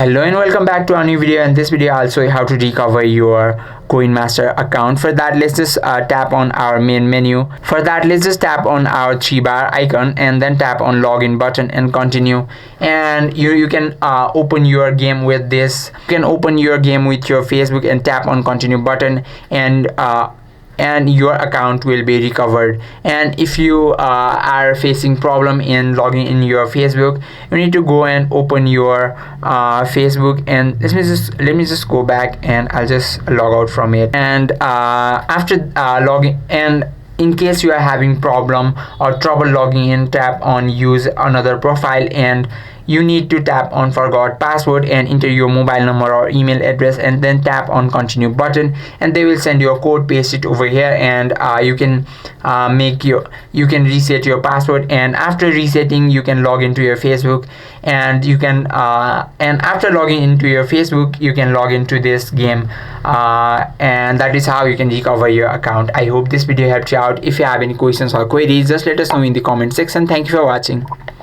Hello and welcome back to our new video. In this video I'll show you how to recover your CoinMaster account. For that, let's just tap on our main menu. For that, let's just tap on our 3-bar icon and then tap on login button and continue. And you can open your game with this. You can open your game with your Facebook and tap on continue button, and your account will be recovered. And if you are facing problem in logging in your Facebook, you need to go and open your Facebook, and let me just go back and I'll just log out from it. And after logging, and in case you are having problem or trouble logging in, tap on use another profile, and you need to tap on forgot password and enter your mobile number or email address, and then tap on continue button, and they will send you a code. Paste it over here, and you can reset your password. And after resetting, you can log into your Facebook, and you can and after logging into your Facebook, you can log into this game, and that is how you can recover your account. I hope this video helped you out. If you have any questions or queries, just let us know in the comment section. Thank you for watching.